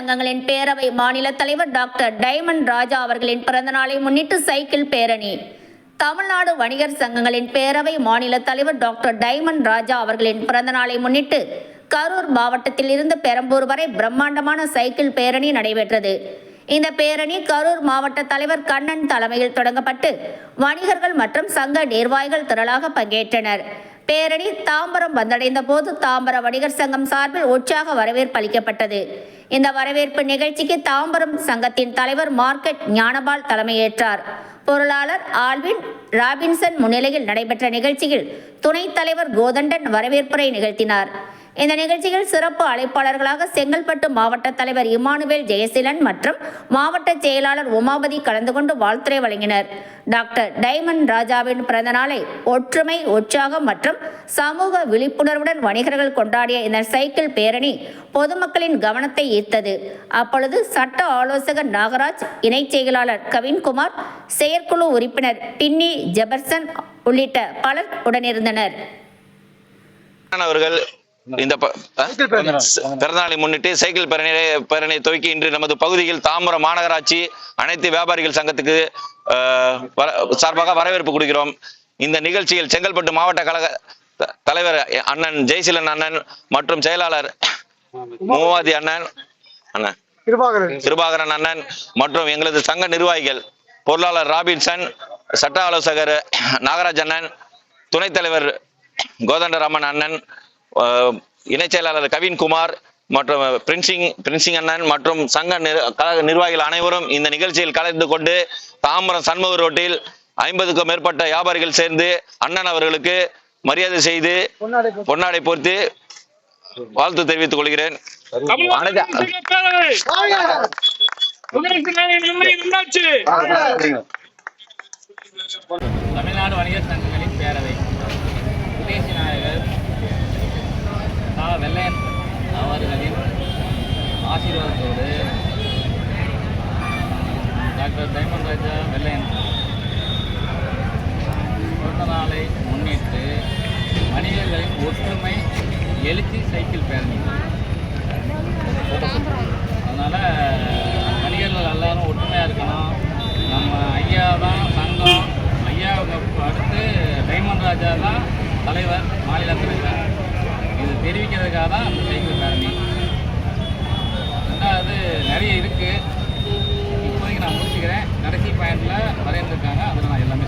சங்கங்களின் பேரவை மாநில தலைவர் டாக்டர் டைமண்ட் ராஜா அவர்களின் பிறந்தநாளை முன்னிட்டு சைக்கிள் பேரணி. தமிழ்நாடு வணிகர் சங்கங்களின் பேரவை மாநில தலைவர் டாக்டர் டைமண்ட் ராஜா அவர்களின் பிறந்தநாளை முன்னிட்டு கரூர் மாவட்டத்தில் இருந்து பெரம்பூர் வரை பிரம்மாண்டமான சைக்கிள் பேரணி நடைபெற்றது. இந்த பேரணி கரூர் மாவட்ட தலைவர் கண்ணன் தலைமையில் தொடங்கப்பட்டு வணிகர்கள் மற்றும் சங்க நிர்வாகிகள் திரளாக பங்கேற்றனர். பேரணி தாம்பரம் வந்தடைந்த போது தாம்பர வணிகர் சங்கம் சார்பில் உற்சாக வரவேற்பு அளிக்கப்பட்டது. இந்த வரவேற்பு நிகழ்ச்சிக்கு தாம்பரம் சங்கத்தின் தலைவர் மார்க்கெட் ஞானபால் தலைமையேற்றார். பொருளாளர் ஆல்வின் ராபின்சன் முன்னிலையில் நடைபெற்ற நிகழ்ச்சியில் துணைத் தலைவர் கோதண்டன் வரவேற்புரை நிகழ்த்தினார். இந்த நிகழ்ச்சியில் சிறப்பு அழைப்பாளர்களாக செங்கல்பட்டு மாவட்ட தலைவர் இமானுவேல் ஜெயசீலன் மற்றும் மாவட்ட செயலாளர் உமாபதி கலந்து கொண்டு வாழ்த்துரை வழங்கினர். டாக்டர் டைமண்ட் ராஜாவின் பிறந்த நாளை ஒற்றுமை, உற்சாகம் மற்றும் சமூக விழிப்புணர்வுடன் வணிகர்கள் கொண்டாடிய இந்த சைக்கிள் பேரணி பொதுமக்களின் கவனத்தை ஈர்த்தது. அப்பொழுது சட்ட ஆலோசகர் நாகராஜ், இணை செயலாளர் கவின்குமார், செயற்குழு உறுப்பினர் பின்னி ஜெபர்சன் உள்ளிட்ட பலர் உடனிருந்தனர். இந்த பிறந்தநாளை முன்னிட்டு சைக்கிள் பேரணி துவக்கி இன்று நமது பகுதியில் தாம்பரம் மாநகராட்சி அனைத்து வியாபாரிகள் சங்கத்துக்கு சார்பாக வரவேற்பு கொடுக்கிறோம். இந்த நிகழ்ச்சியில் செங்கல்பட்டு மாவட்ட கழக தலைவர் அண்ணன் ஜெயசீலன் அண்ணன் மற்றும் செயலாளர் மூவாதி அண்ணன் கிருபாகரன் அண்ணன் மற்றும் எங்களது சங்க நிர்வாகிகள் பொருளாளர் ராபின்சன், சட்ட ஆலோசகர் நாகராஜ் அண்ணன், துணைத் தலைவர் கோதண்டராமன் அண்ணன், இணை செயலாளர் கவின்குமார் மற்றும் பிரின்சிங் அண்ணன் மற்றும் சங்க கழக நிர்வாகிகள் அனைவரும் இந்த நிகழ்ச்சியில் கலந்து கொண்டு தாம்பரம் சண்முக ரோட்டில் 50க்கும் மேற்பட்ட வியாபாரிகள் சேர்ந்து அண்ணன் அவர்களுக்கு மரியாதை செய்து பொன்னாடை போர்த்து வாழ்த்து தெரிவித்துக் கொள்கிறேன். தமிழ்நாடு வணிகர் சங்கங்களின் பேரவை சுதேசி நாயகர் வெள்ளையன் அவர்களின் ஆசீர்வாதத்தோடு டாக்டர் டைமண்ட் ராஜா வெள்ளையன் பிறந்த நாளை முன்னிட்டு வணிகர்களின் ஒற்றுமை எழுச்சி சைக்கிள் பேரணி. அதனால் வணிகர்கள் எல்லாரும் ஒற்றுமையாக இருக்கணும். நம்ம ஐயா தான் சங்கம், ஐயாவுக்கு அடுத்து டைமண்ட் ராஜா தான் தலைவர், மாநில தலைவர். இது தெரிவிக்கிறதுக்காக தான் அந்த சைக்கிள் பேரணி. ரெண்டாவது நிறைய இருக்குது, இப்போதைக்கு நான் முடிச்சுக்கிறேன். கடைசி பாயிண்டில் வரையிருந்திருக்காங்க, அதில் நான் எல்லாமே